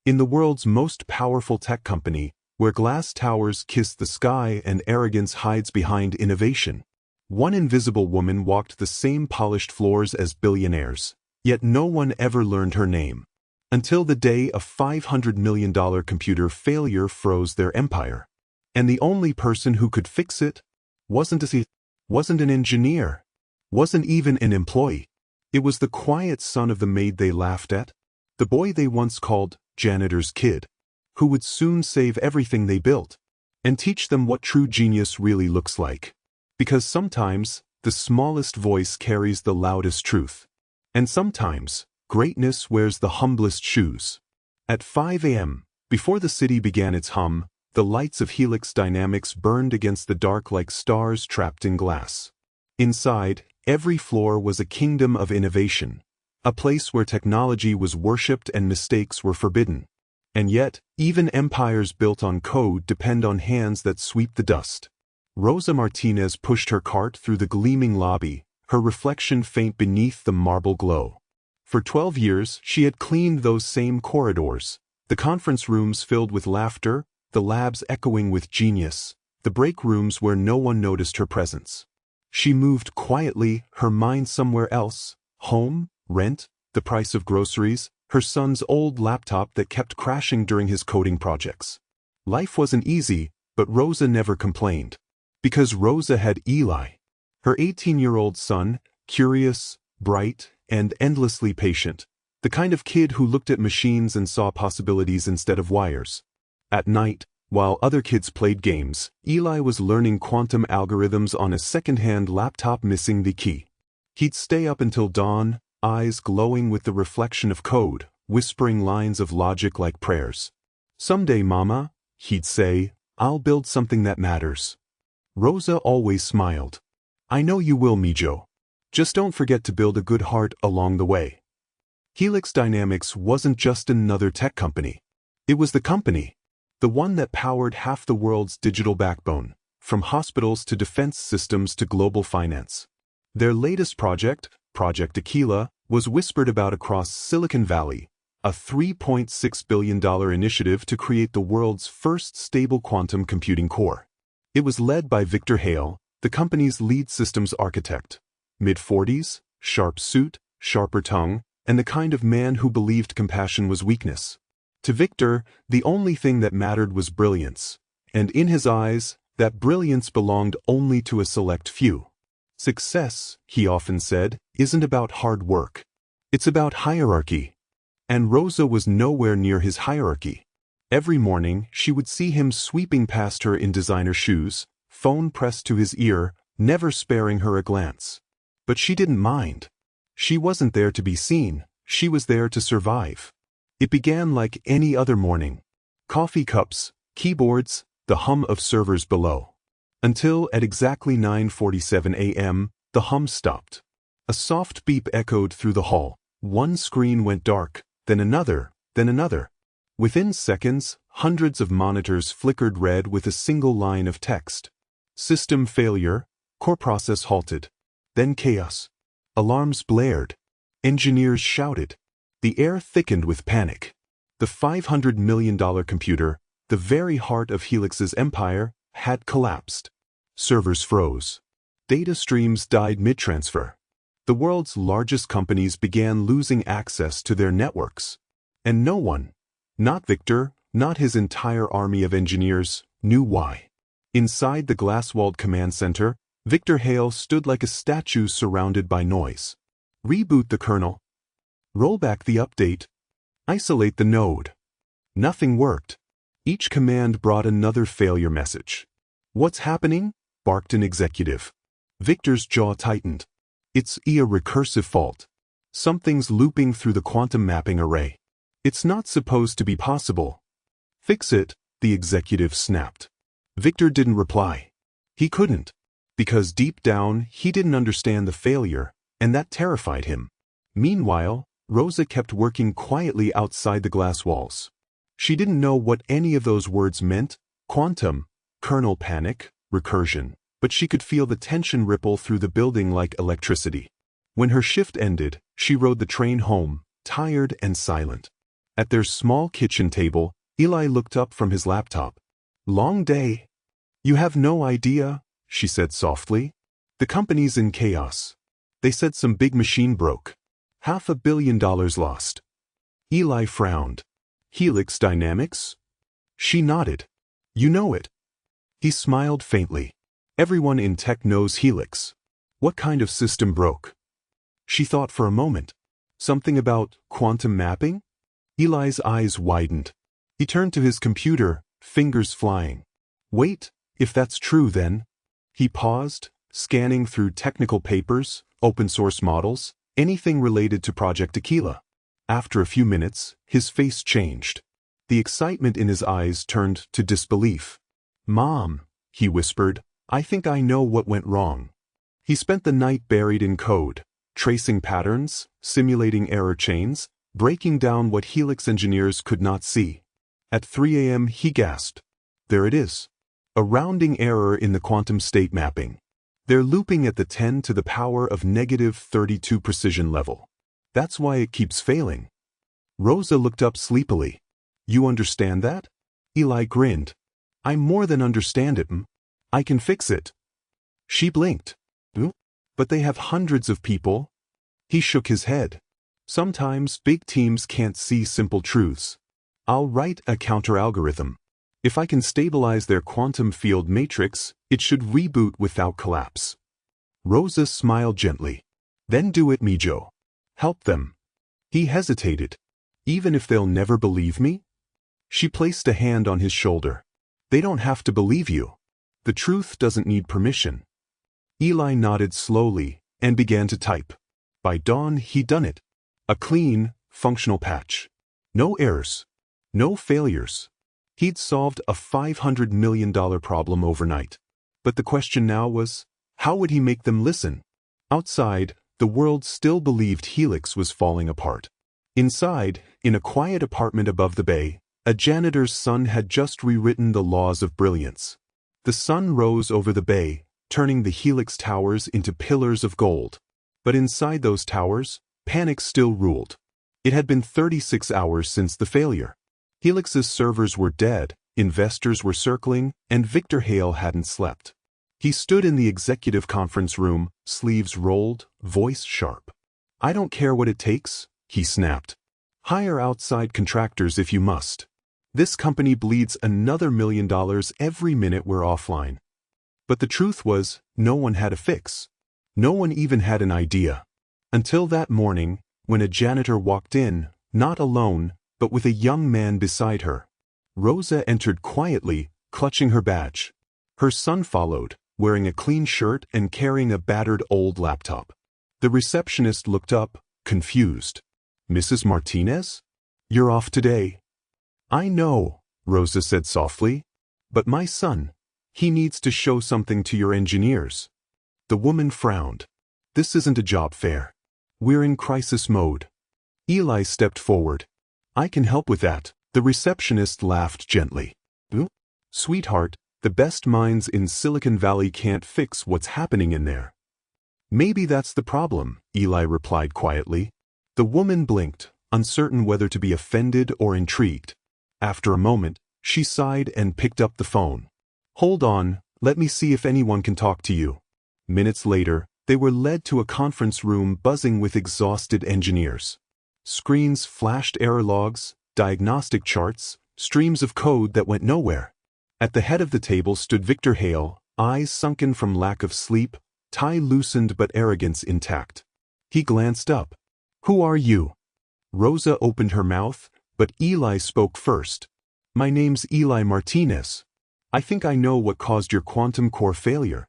In the world's most powerful tech company, where glass towers kiss the sky and arrogance hides behind innovation, one invisible woman walked the same polished floors as billionaires, yet no one ever learned her name. Until the day a $500 million computer failure froze their empire. And the only person who could fix it wasn't an engineer, wasn't even an employee. It was the quiet son of the maid they laughed at, the boy they once called janitor's kid, who would soon save everything they built and teach them what true genius really looks like. Because sometimes the smallest voice carries the loudest truth, and sometimes greatness wears the humblest shoes. At 5 a.m., before the city began its hum, the lights of Helix Dynamics burned against the dark like stars trapped in glass. Inside, every floor was a kingdom of innovation, a place where technology was worshipped and mistakes were forbidden. And yet, even empires built on code depend on hands that sweep the dust. Rosa Martinez pushed her cart through the gleaming lobby, her reflection faint beneath the marble glow. For 12 years, she had cleaned those same corridors, the conference rooms filled with laughter, the labs echoing with genius, the break rooms where no one noticed her presence. She moved quietly, her mind somewhere else: home, rent, the price of groceries, her son's old laptop that kept crashing during his coding projects. Life wasn't easy, but Rosa never complained. Because Rosa had Eli, her 18-year-old son, curious, bright, and endlessly patient, the kind of kid who looked at machines and saw possibilities instead of wires. At night, while other kids played games, Eli was learning quantum algorithms on a second-hand laptop missing the key. He'd stay up until dawn, eyes glowing with the reflection of code, whispering lines of logic like prayers. "Someday, Mama," he'd say, "I'll build something that matters." Rosa always smiled. "I know you will, Mijo. Just don't forget to build a good heart along the way." Helix Dynamics wasn't just another tech company. It was the company. The one that powered half the world's digital backbone, from hospitals to defense systems to global finance. Their latest project, Project Aquila, was whispered about across Silicon Valley, a $3.6 billion initiative to create the world's first stable quantum computing core. It was led by Victor Hale, the company's lead systems architect. Mid-40s, sharp suit, sharper tongue, and the kind of man who believed compassion was weakness. To Victor, the only thing that mattered was brilliance, and in his eyes, that brilliance belonged only to a select few. Success, he often said, isn't about hard work. It's about hierarchy. And Rosa was nowhere near his hierarchy. Every morning, she would see him sweeping past her in designer shoes, phone pressed to his ear, never sparing her a glance. But she didn't mind. She wasn't there to be seen, she was there to survive. It began like any other morning. Coffee cups, keyboards, the hum of servers below. Until at exactly 9:47 a.m., the hum stopped. A soft beep echoed through the hall. One screen went dark, then another, then another. Within seconds, hundreds of monitors flickered red with a single line of text. System failure, core process halted. Then chaos. Alarms blared. Engineers shouted. The air thickened with panic. The $500 million computer, the very heart of Helix's empire, had collapsed. Servers froze. Data streams died mid-transfer. The world's largest companies began losing access to their networks. And no one, not Victor, not his entire army of engineers, knew why. Inside the glass-walled command center, Victor Hale stood like a statue surrounded by noise. Reboot the kernel. Roll back the update. Isolate the node. Nothing worked. Each command brought another failure message. "What's happening?" barked an executive. Victor's jaw tightened. "It's a recursive fault. Something's looping through the quantum mapping array. It's not supposed to be possible." "Fix it," the executive snapped. Victor didn't reply. He couldn't. Because deep down, he didn't understand the failure, and that terrified him. Meanwhile, Rosa kept working quietly outside the glass walls. She didn't know what any of those words meant: quantum, kernel panic, recursion, but she could feel the tension ripple through the building like electricity. When her shift ended, she rode the train home, tired and silent. At their small kitchen table, Eli looked up from his laptop. "Long day?" "You have no idea," she said softly. "The company's in chaos. They said some big machine broke. $500 million lost." Eli frowned. "Helix Dynamics?" She nodded. "You know it." He smiled faintly. "Everyone in tech knows Helix. What kind of system broke?" She thought for a moment. "Something about quantum mapping?" Eli's eyes widened. He turned to his computer, fingers flying. "Wait, if that's true then." He paused, scanning through technical papers, open source models, anything related to Project Aquila. After a few minutes, his face changed. The excitement in his eyes turned to disbelief. "Mom," he whispered, "I think I know what went wrong." He spent the night buried in code, tracing patterns, simulating error chains, breaking down what Helix engineers could not see. At 3 a.m. he gasped. There it is. A rounding error in the quantum state mapping. They're looping at the 10 to the power of -32 precision level. That's why it keeps failing. Rosa looked up sleepily. "You understand that?" Eli grinned. "I more than understand it, I can fix it." She blinked. "But they have hundreds of people." He shook his head. "Sometimes big teams can't see simple truths. I'll write a counter-algorithm. If I can stabilize their quantum field matrix, it should reboot without collapse." Rosa smiled gently. "Then do it, Mijo. Help them." He hesitated. "Even if they'll never believe me?" She placed a hand on his shoulder. "They don't have to believe you. The truth doesn't need permission." Eli nodded slowly and began to type. By dawn, he'd done it. A clean, functional patch. No errors. No failures. He'd solved a $500 million problem overnight. But the question now was, how would he make them listen? Outside, the world still believed Helix was falling apart. Inside, in a quiet apartment above the bay, a janitor's son had just rewritten the laws of brilliance. The sun rose over the bay, turning the Helix towers into pillars of gold. But inside those towers, panic still ruled. It had been 36 hours since the failure. Helix's servers were dead, investors were circling, and Victor Hale hadn't slept. He stood in the executive conference room, sleeves rolled, voice sharp. "I don't care what it takes," he snapped. "Hire outside contractors if you must. This company bleeds another $1 million every minute we're offline." But the truth was, no one had a fix. No one even had an idea. Until that morning, when a janitor walked in, not alone, but with a young man beside her. Rosa entered quietly, clutching her badge. Her son followed, wearing a clean shirt and carrying a battered old laptop. The receptionist looked up, confused. "Mrs. Martinez? You're off today." "I know," Rosa said softly. "But my son, he needs to show something to your engineers." The woman frowned. "This isn't a job fair. We're in crisis mode." Eli stepped forward. "I can help with that." The receptionist laughed gently. "Sweetheart, the best minds in Silicon Valley can't fix what's happening in there." "Maybe that's the problem," Eli replied quietly. The woman blinked, uncertain whether to be offended or intrigued. After a moment, she sighed and picked up the phone. "Hold on, let me see if anyone can talk to you." Minutes later, they were led to a conference room buzzing with exhausted engineers. Screens flashed error logs, diagnostic charts, streams of code that went nowhere. At the head of the table stood Victor Hale, eyes sunken from lack of sleep, tie loosened but arrogance intact. He glanced up. "Who are you?" Rosa opened her mouth, but Eli spoke first. "My name's Eli Martinez. I think I know what caused your quantum core failure."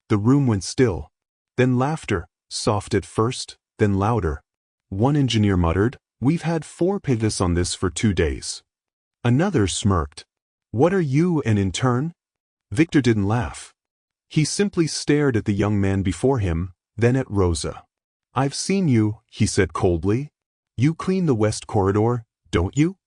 The room went still. Then laughter, soft at first, then louder. One engineer muttered, "We've had 4 pivots on this for 2 days." Another smirked. "What are you, an intern?" Victor didn't laugh. He simply stared at the young man before him, then at Rosa. "I've seen you," he said coldly. "You clean the West Corridor, don't you?"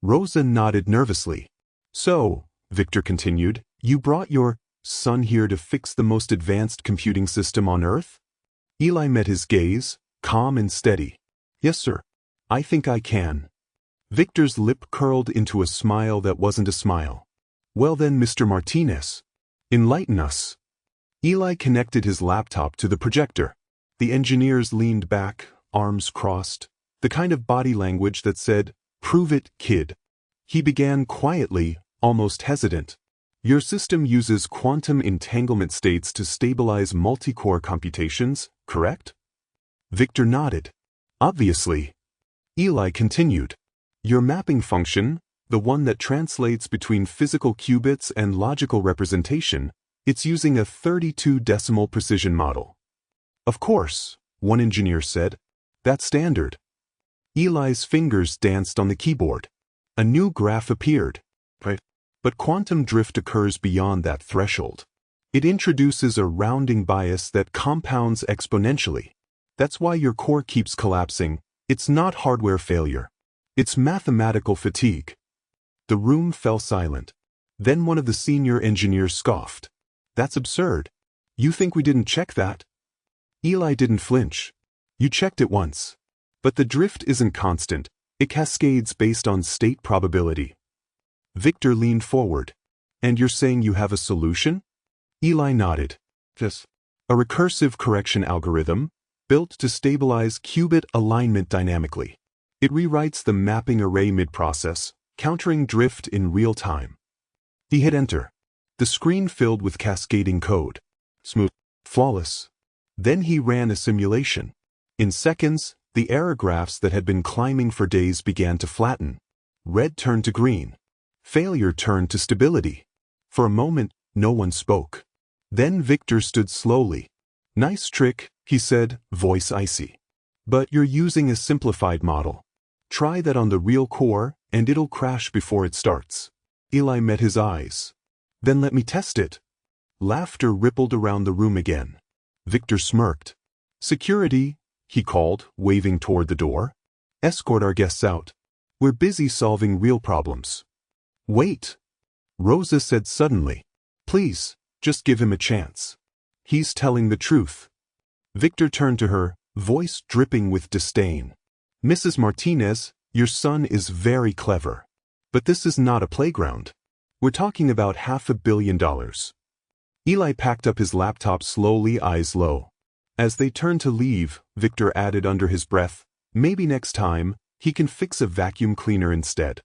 Rosa nodded nervously. "So," Victor continued, "you brought your son here to fix the most advanced computing system on Earth?" Eli met his gaze, calm and steady. "Yes, sir. I think I can." Victor's lip curled into a smile that wasn't a smile. Well then, Mr. Martinez, enlighten us. Eli connected his laptop to the projector. The engineers leaned back, arms crossed, the kind of body language that said, "Prove it, kid." He began quietly, almost hesitant. Your system uses quantum entanglement states to stabilize multi-core computations, correct? Victor nodded. Obviously. Eli continued. Your mapping function, the one that translates between physical qubits and logical representation, it's using a 32-decimal precision model. Of course, one engineer said. That's standard. Eli's fingers danced on the keyboard. A new graph appeared. But quantum drift occurs beyond that threshold. It introduces a rounding bias that compounds exponentially. That's why your core keeps collapsing. It's not hardware failure. It's mathematical fatigue. The room fell silent. Then one of the senior engineers scoffed. That's absurd. You think we didn't check that? Eli didn't flinch. You checked it once. But the drift isn't constant. It cascades based on state probability. Victor leaned forward. And you're saying you have a solution? Eli nodded. Yes. A recursive correction algorithm, built to stabilize qubit alignment dynamically. It rewrites the mapping array mid-process, countering drift in real time. He hit enter. The screen filled with cascading code. Smooth. Flawless. Then he ran a simulation. In seconds, the error graphs that had been climbing for days began to flatten. Red turned to green. Failure turned to stability. For a moment, no one spoke. Then Victor stood slowly. Nice trick, he said, voice icy. But you're using a simplified model. Try that on the real core, and it'll crash before it starts. Eli met his eyes. Then let me test it. Laughter rippled around the room again. Victor smirked. Security, he called, waving toward the door. Escort our guests out. We're busy solving real problems. Wait, Rosa said suddenly. Please, just give him a chance. He's telling the truth. Victor turned to her, voice dripping with disdain. Mrs. Martinez, your son is very clever. But this is not a playground. We're talking about $500 million. Eli packed up his laptop slowly, eyes low. As they turned to leave, Victor added under his breath, maybe next time, he can fix a vacuum cleaner instead.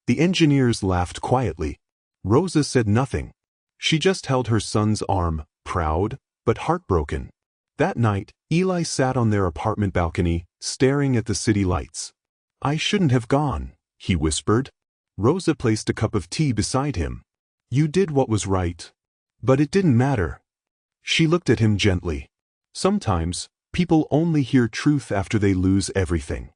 The engineers laughed quietly. Rosa said nothing. She just held her son's arm, proud, but heartbroken. That night, Eli sat on their apartment balcony, staring at the city lights. I shouldn't have gone, he whispered. Rosa placed a cup of tea beside him. You did what was right. But it didn't matter. She looked at him gently. Sometimes, people only hear truth after they lose everything.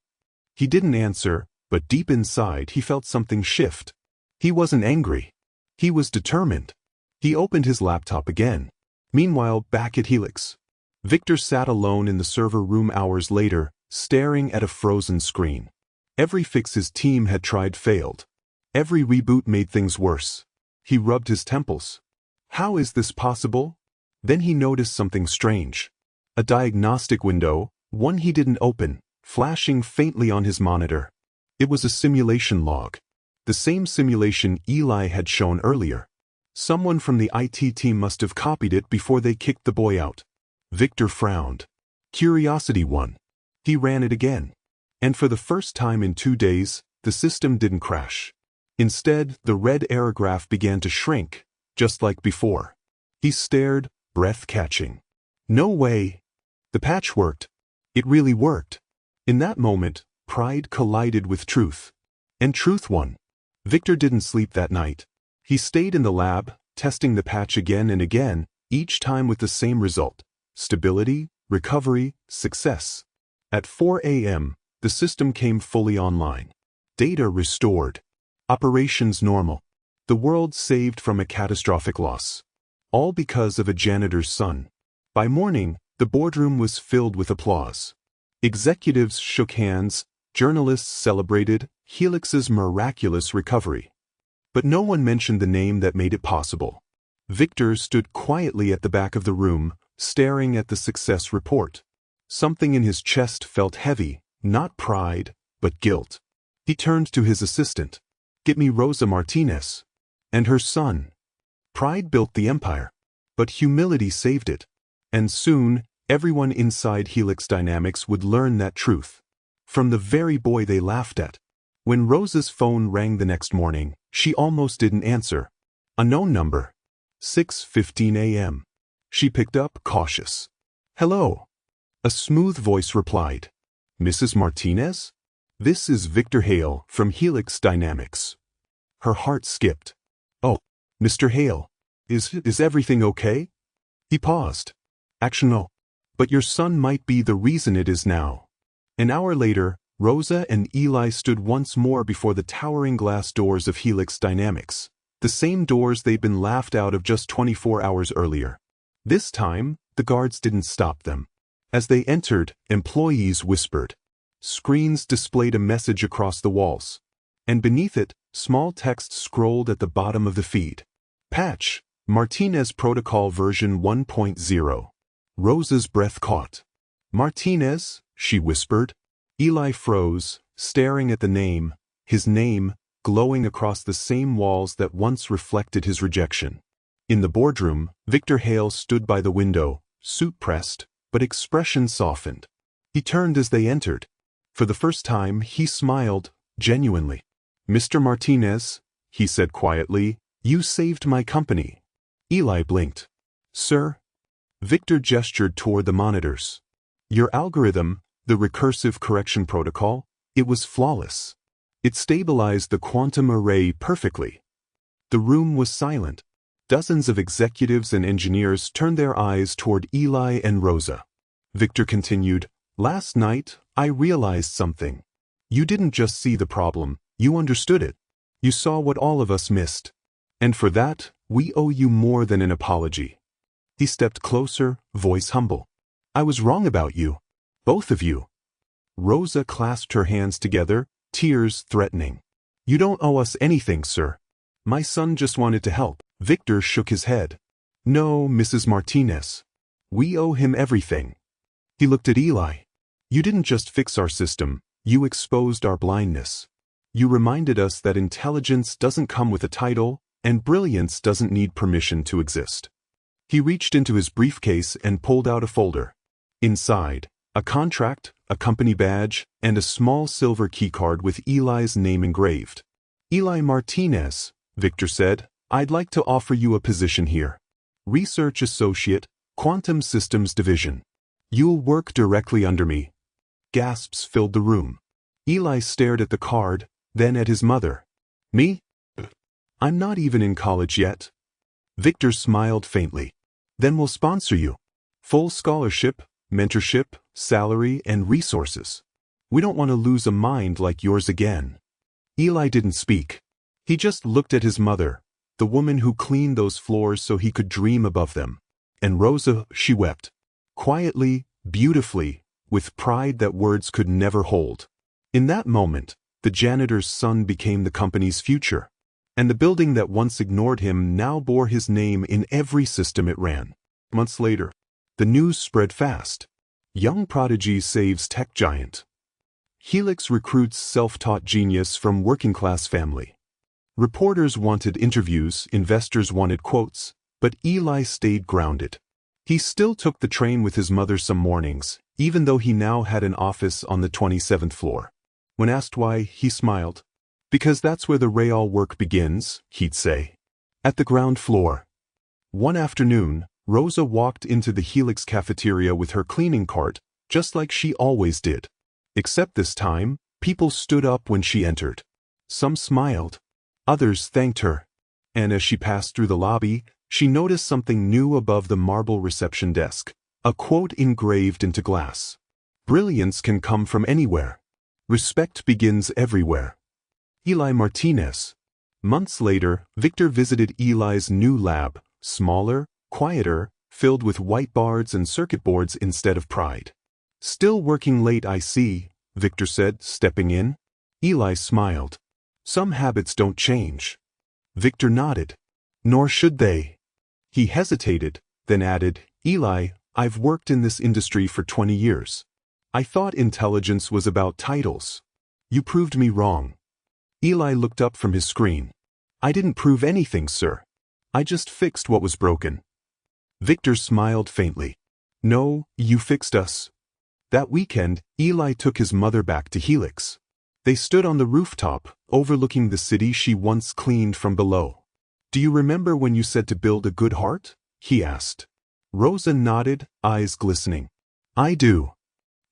He didn't answer, but deep inside he felt something shift. He wasn't angry. He was determined. He opened his laptop again. Meanwhile, back at Helix, Victor sat alone in the server room hours later, staring at a frozen screen. Every fix his team had tried failed. Every reboot made things worse. He rubbed his temples. How is this possible? Then he noticed something strange. A diagnostic window, one he didn't open, flashing faintly on his monitor. It was a simulation log. The same simulation Eli had shown earlier. Someone from the IT team must have copied it before they kicked the boy out. Victor frowned. Curiosity won. He ran it again. And for the first time in 2 days, the system didn't crash. Instead, the red error graph began to shrink, just like before. He stared, breath-catching. No way. The patch worked. It really worked. In that moment, pride collided with truth. And truth won. Victor didn't sleep that night. He stayed in the lab, testing the patch again and again, each time with the same result. Stability, recovery, success. At 4 a.m., the system came fully online. Data restored. Operations normal. The world saved from a catastrophic loss. All because of a janitor's son. By morning, the boardroom was filled with applause. Executives shook hands, journalists celebrated Helix's miraculous recovery. But no one mentioned the name that made it possible. Victor stood quietly at the back of the room, staring at the success report. Something in his chest felt heavy, not pride, but guilt. He turned to his assistant. "Get me Rosa Martinez." And her son. Pride built the empire, but humility saved it. And soon, everyone inside Helix Dynamics would learn that truth. From the very boy they laughed at. When Rosa's phone rang the next morning, she almost didn't answer. Unknown number. 6:15 a.m. She picked up, cautious. "Hello." A smooth voice replied. "Mrs. Martinez? This is Victor Hale from Helix Dynamics." Her heart skipped. "Oh, Mr. Hale, is everything okay?" He paused. "Actually, no. But your son might be the reason it is now." An hour later, Rosa and Eli stood once more before the towering glass doors of Helix Dynamics, the same doors they'd been laughed out of just 24 hours earlier. This time, the guards didn't stop them. As they entered, employees whispered. Screens displayed a message across the walls. And beneath it, small text scrolled at the bottom of the feed. "Patch, Martinez Protocol version 1.0. Rosa's breath caught. "Martinez," she whispered. Eli froze, staring at the name, his name, glowing across the same walls that once reflected his rejection. In the boardroom, Victor Hale stood by the window, suit pressed, but expression softened. He turned as they entered. For the first time, he smiled, genuinely. "Mr. Martinez," he said quietly, "you saved my company." Eli blinked. "Sir?" Victor gestured toward the monitors. "Your algorithm, the recursive correction protocol, it was flawless. It stabilized the quantum array perfectly." The room was silent. Dozens of executives and engineers turned their eyes toward Eli and Rosa. Victor continued, "Last night, I realized something. You didn't just see the problem, you understood it. You saw what all of us missed. And for that, we owe you more than an apology." He stepped closer, voice humble. "I was wrong about you. Both of you." Rosa clasped her hands together, tears threatening. "You don't owe us anything, sir. My son just wanted to help." Victor shook his head. "No, Mrs. Martinez. We owe him everything." He looked at Eli. "You didn't just fix our system, you exposed our blindness. You reminded us that intelligence doesn't come with a title, and brilliance doesn't need permission to exist." He reached into his briefcase and pulled out a folder. Inside, a contract, a company badge, and a small silver keycard with Eli's name engraved. "Eli Martinez," Victor said, "I'd like to offer you a position here. Research Associate, Quantum Systems Division. You'll work directly under me." Gasps filled the room. Eli stared at the card, then at his mother. "Me? I'm not even in college yet." Victor smiled faintly. "Then we'll sponsor you. Full scholarship, mentorship, salary, and resources. We don't want to lose a mind like yours again." Eli didn't speak. He just looked at his mother, the woman who cleaned those floors so he could dream above them. And Rosa, she wept. Quietly, beautifully, with pride that words could never hold. In that moment, the janitor's son became the company's future. And the building that once ignored him now bore his name in every system it ran. Months later, the news spread fast. Young prodigy saves tech giant. Helix recruits self-taught genius from working-class family. Reporters wanted interviews, investors wanted quotes, but Eli stayed grounded. He still took the train with his mother some mornings, even though he now had an office on the 27th floor. When asked why, he smiled. "Because that's where the real work begins," he'd say. At the ground floor. One afternoon, Rosa walked into the Helix cafeteria with her cleaning cart, just like she always did. Except this time, people stood up when she entered. Some smiled. Others thanked her. And as she passed through the lobby, she noticed something new above the marble reception desk. A quote engraved into glass. "Brilliance can come from anywhere. Respect begins everywhere." Eli Martinez. Months later, Victor visited Eli's new lab, smaller, quieter, filled with whiteboards and circuit boards instead of pride. "Still working late, I see," Victor said, stepping in. Eli smiled. "Some habits don't change." Victor nodded. "Nor should they." He hesitated, then added, "Eli, I've worked in this industry for 20 years. I thought intelligence was about titles. You proved me wrong." Eli looked up from his screen. I didn't prove anything, sir. I just fixed what was broken. Victor smiled faintly. No, you fixed us. That weekend, Eli took his mother back to Helix. They stood on the rooftop, overlooking the city she once cleaned from below. Do you remember when you said to build a good heart? He asked. Rosa nodded, eyes glistening. I do.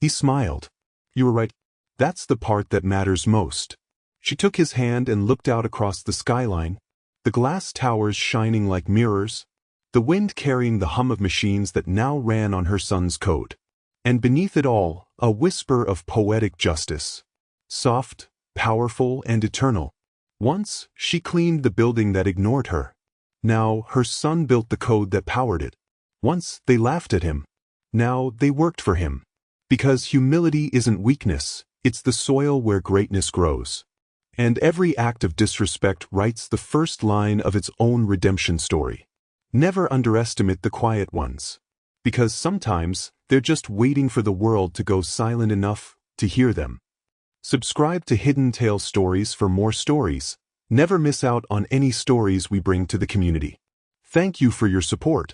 He smiled. You were right. That's the part that matters most. She took his hand and looked out across the skyline, the glass towers shining like mirrors, the wind carrying the hum of machines that now ran on her son's code. And beneath it all, a whisper of poetic justice. Soft, powerful, and eternal. Once, she cleaned the building that ignored her. Now, her son built the code that powered it. Once, they laughed at him. Now, they worked for him. Because humility isn't weakness, it's the soil where greatness grows. And every act of disrespect writes the first line of its own redemption story. Never underestimate the quiet ones. Because sometimes, they're just waiting for the world to go silent enough to hear them. Subscribe to Hidden Tale Stories for more stories. Never miss out on any stories we bring to the community. Thank you for your support.